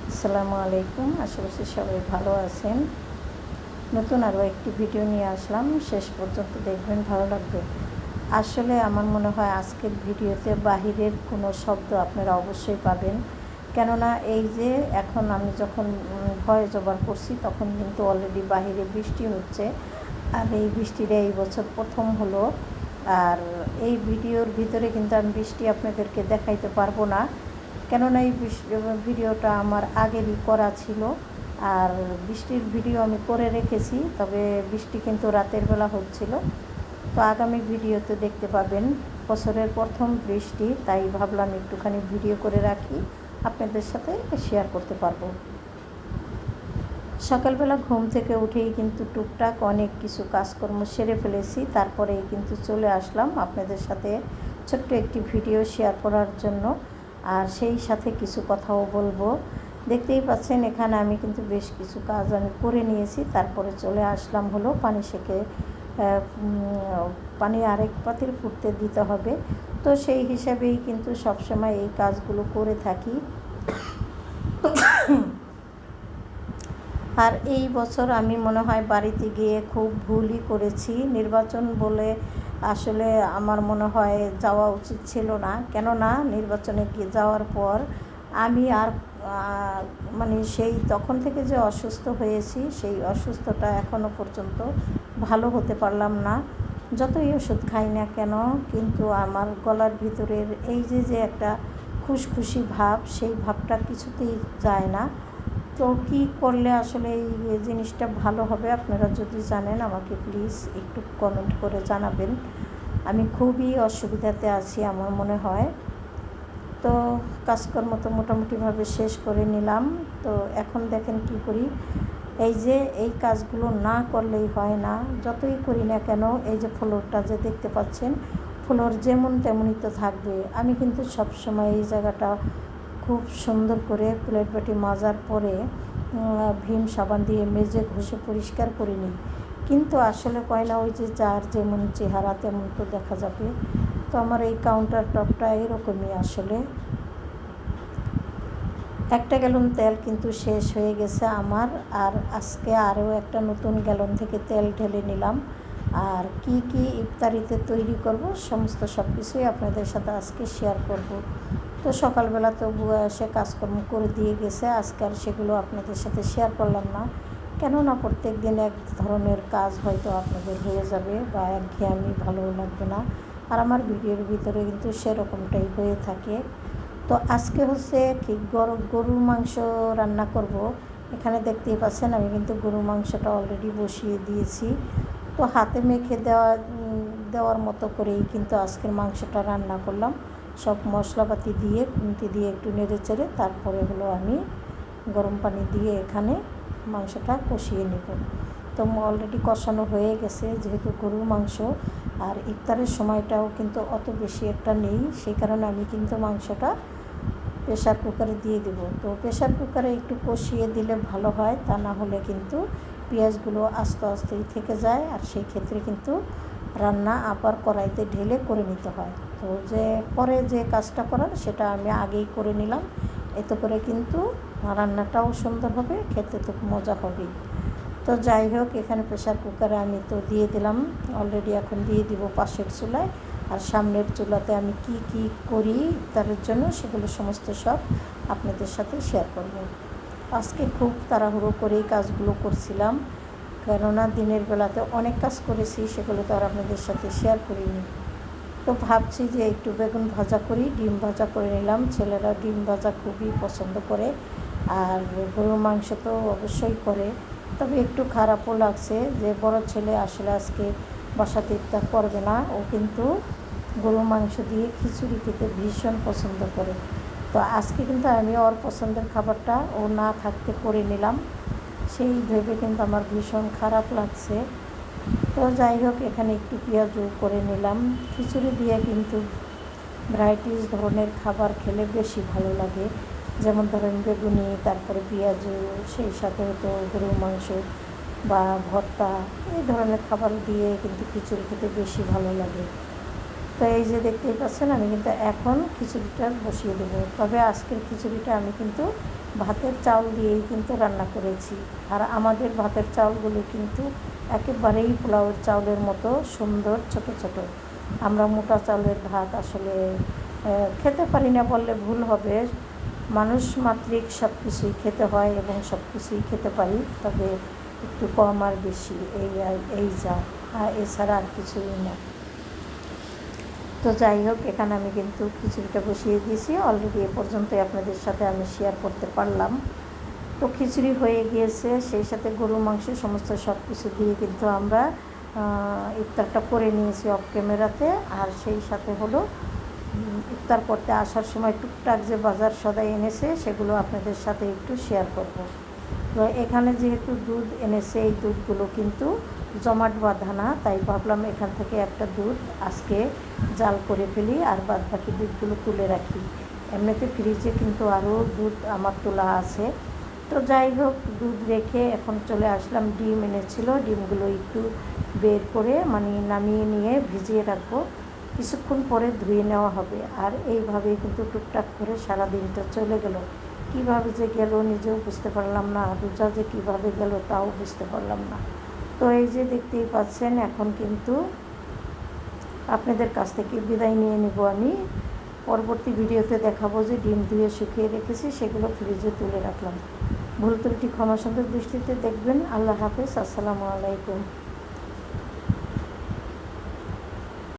আসসালামু আলাইকুম। আশা করছি সবাই ভালো আছেন। নতুন আরও একটি ভিডিও নিয়ে আসলাম, শেষ পর্যন্ত দেখবেন, ভালো লাগবে। আসলে আমার মনে হয় আজকের ভিডিওতে বাহিরের কোনো শব্দ আপনারা অবশ্যই পাবেন, কেননা এই যে এখন আমি যখন ভয়েস ওভার করছি তখন কিন্তু অলরেডি বাহিরে বৃষ্টি হচ্ছে। আর এই বৃষ্টিটা এই বছর প্রথম হলো। আর এই ভিডিওর ভিতরে কিন্তু আমি বৃষ্টি আপনাদেরকে দেখাইতে পারবো না, কেননা এই ভিডিওটা আমার আগেরই করা ছিল। আর বৃষ্টির ভিডিও আমি করে রেখেছি, তবে বৃষ্টি কিন্তু রাতের বেলা হচ্ছিল। তো আগামী ভিডিওতে দেখতে পাবেন বছরের প্রথম বৃষ্টি, তাই ভাবলাম একটুখানি ভিডিও করে রাখি, আপনাদের সাথে শেয়ার করতে পারবো। সকালবেলা ঘুম থেকে উঠেই কিন্তু টুকটাক অনেক কিছু কাজকর্ম সেরে ফেলেছি, তারপরেই কিন্তু চলে আসলাম আপনাদের সাথে ছোট্ট একটি ভিডিও শেয়ার করার জন্য। আর সেই সাথে কিছু কথাও বলবো। দেখতেই পাচ্ছেন এখানে আমি কিন্তু বেশ কিছু কাজ আমি করে নিয়েছি, তারপরে চলে আসলাম হলো পানি সেকে পানি আরেক পাতিল ফুটতে দিতে হবে। তো সেই হিসাবেই কিন্তু সবসময় এই কাজগুলো করে থাকি। আর এই বছর আমি মনে হয় বাড়িতে গিয়ে খুব ভুলই করেছি। নির্বাচন বলে আসলে আমার মনে হয় যাওয়া উচিত ছিল না, কেননা নির্বাচনে গিয়ে যাওয়ার পর আমি আর মানে সেই তখন থেকে যে অসুস্থ হয়েছি, সেই অসুস্থতা এখনও পর্যন্ত ভালো হতে পারলাম না। যতই ওষুধ খাই না কেন, কিন্তু আমার গলার ভিতরের এই যে একটা খুশখুশি ভাব, সেই ভাবটা কিছুতেই যায় না। তো কী করলে আসলে এই জিনিসটা ভালো হবে, আপনারা যদি জানেন আমাকে প্লিজ একটু কমেন্ট করে জানাবেন। আমি খুবই অসুবিধাতে আছি আমার মনে হয়। তো কাজকর্ম তো মোটামুটিভাবে শেষ করে নিলাম। তো এখন দেখেন কি করি। এই যে এই কাজগুলো না করলেই হয় না, যতই করি না কেন। এই যে ফ্লোরটা যে দেখতে পাচ্ছেন, ফ্লোর যেমন তেমনই তো থাকবে। আমি কিন্তু সবসময় এই জায়গাটা খুব সুন্দর করে প্লেট বাটি মাজার পরে ভীম সাবান দিয়ে মেজে ঘষে পরিষ্কার করে নিই, কিন্তু আসলে কয় না, ওই যে যার যেমন চেহারা তেমন তো দেখা যাবে। তো আমার এই কাউন্টার টপটা এরকমই আসলে। একটা গ্যালন তেল কিন্তু শেষ হয়ে গেছে আমার, আর আজকে আরও একটা নতুন গ্যালন থেকে তেল ঢেলে নিলাম। আর কি কি ইফতারিতে তৈরি করব সমস্ত সব কিছুই আপনাদের সাথে আজকে শেয়ার করব। তো সকালবেলা তো বুয়া এসে কাজকর্ম করে দিয়ে গেছে, আজকে আর সেগুলো আপনাদের সাথে শেয়ার করলাম না, কেননা প্রত্যেক দিন এক ধরনের কাজ হয়তো আপনাদের হয়ে যাবে বা একঘেয়েমি ভালো লাগবে না। আর আমার ভিডিওর ভিতরে কিন্তু সেরকমটাই হয়ে থাকে। তো আজকে হচ্ছে কি গরুর মাংস রান্না করব। এখানে দেখতেই পাচ্ছেন আমি কিন্তু গরুর মাংসটা অলরেডি বসিয়ে দিয়েছি। তো হাতে মেখে দেওয়ার মতো করেই কিন্তু আজকের মাংসটা রান্না করলাম। সব মশলাপাতি দিয়ে খুন্তি দিয়ে একটু নেড়ে চেড়ে তারপরে হলো আমি গরম পানি দিয়ে এখানে মাংসটা কষিয়ে নেব। তো অলরেডি কষানো হয়ে গেছে, যেহেতু গরুর মাংস আর ইফতারের সময়টাও কিন্তু অত বেশি একটা নেই, সেই কারণে আমি কিন্তু মাংসটা প্রেশার কুকারে দিয়ে দেবো। তো প্রেশার কুকারে একটু কষিয়ে দিলে ভালো হয়, তা না হলে কিন্তু পেঁয়াজগুলো আস্তে আস্তেই থেকে যায়, আর সেই ক্ষেত্রে কিন্তু রান্না আবার কড়াইতে ঢেলে করে নিতে হয়। তো যে পরে যে কাজটা করার সেটা আমি আগেই করে নিলাম, এতে করে কিন্তু রান্নাটাও সুন্দর হবে, খেতে তো মজা হবেই। তো যাই হোক, এখানে প্রেশার কুকারে আমি তো দিয়ে দিলাম অলরেডি, এখন দিয়ে দিব পাশের চুলায়। আর সামনের চুলাতে আমি কি কি করি ইফতারের জন্য সেগুলো সমস্ত সব আপনাদের সাথে শেয়ার করব। আজকে খুব তাড়াহুড়ো করেই কাজগুলো করছিলাম, কেননা দিনের বেলাতে অনেক কাজ করেছি, সেগুলো তো আর আপনাদের সাথে শেয়ার করিনি। তো ভাবছি যে একটু বেগুন ভাজা করি, ডিম ভাজা করে নিলাম। ছেলেরা ডিম ভাজা খুবই পছন্দ করে, আর গরুর মাংস তো অবশ্যই করে। তবে একটু খারাপও লাগছে যে বড় ছেলে আসলে আজকে বাসাতে ইফতার করবে না, ও কিন্তু গরুর মাংস দিয়ে খিচুড়ি খেতে ভীষণ পছন্দ করে। তো আজকে কিন্তু আমি ওর পছন্দের খাবারটা ও না থাকতে করে নিলাম, সেই ভেবে কিন্তু আমার ভীষণ খারাপ লাগছে। তো যাই হোক, এখানে একটু পেঁয়াজও করে নিলাম। খিচুড়ি দিয়ে কিন্তু ভ্যারাইটিস ধরনের খাবার খেলে বেশি ভালো লাগে, যেমন ধরেন বেগুনি, তারপরে পেঁয়াজু, সেই সাথে তো গরুর মাংস বা ভর্তা, এই ধরনের খাবার দিয়ে কিন্তু খিচুড়ি খেতে বেশি ভালো লাগে। তো এই যে দেখতেই পাচ্ছেন আমি কিন্তু এখন খিচুড়িটা বসিয়ে দেবো। তবে আজকের খিচুড়িটা আমি কিন্তু ভাতের চাউল দিয়েই কিন্তু রান্না করেছি। আর আমাদের ভাতের চাউলগুলো কিন্তু একেবারেই পোলাওয়ের চাউলের মতো সুন্দর ছোট ছোট। আমরা মোটা চাউলের ভাত আসলে খেতে পারি না বললে ভুল হবে। মানুষ মাত্রিক সব কিছুই খেতে হয় এবং সব কিছুই খেতে পারি, তবে একটু কম আর বেশি এই যা, এছাড়া আর কিছুই না। তো যাই হোক, এখানে আমি কিন্তু খিচুড়িটা বসিয়ে দিয়েছি অলরেডি। এ পর্যন্তই আপনাদের সাথে আমি শেয়ার করতে পারলাম। তো খিচুড়ি হয়ে গিয়েছে, সেই সাথে গরুর মাংস সমস্ত সব কিছু দিয়ে কিন্তু আমরা ইফতারটা করে নিয়েছি অফ ক্যামেরাতে। আর সেই সাথে হলো ইফতার করতে আসার সময় টুকটাক যে বাজার সদাই এনেছে সেগুলো আপনাদের সাথে একটু শেয়ার করব। তো এখানে যেহেতু দুধ এনেছে, এই দুধগুলো কিন্তু জমাট বাঁধা না, তাই ভাবলাম এখান থেকে একটা দুধ আজকে জাল করে ফেলি আর বাদ বাকি দুধগুলো তুলে রাখি। এমনিতে ফ্রিজে কিন্তু আরও দুধ আমার তোলা আছে। তো যাই হোক, দুধ রেখে এখন চলে আসলাম। ডিম এনেছিল, ডিমগুলো একটু বের করে নামিয়ে নিয়ে ভিজিয়ে রাখবো, কিছুক্ষণ পরে ধুয়ে নেওয়া হবে। আর এইভাবেই কিন্তু টুকটাক করে সারা দিনটা চলে গেল। কীভাবে যে গেল নিজেও বুঝতে পারলাম না, রোজা যে কীভাবে গেল তাও বুঝতে পারলাম না। তো এই যে দেখতেই পাচ্ছেন, এখন কিন্তু আপনাদের কাছ থেকে বিদায় নিয়ে নেব আমি। পরবর্তী ভিডিওতে দেখাবো যে ডিম ধুয়ে শুকিয়ে রেখেছি, সেগুলো ফ্রিজে তুলে রাখলাম। ভুল ত্রুটি ক্ষমা সুন্দর দৃষ্টিতে দেখবেন। আল্লাহ হাফেজ, আসসালামু আলাইকুম।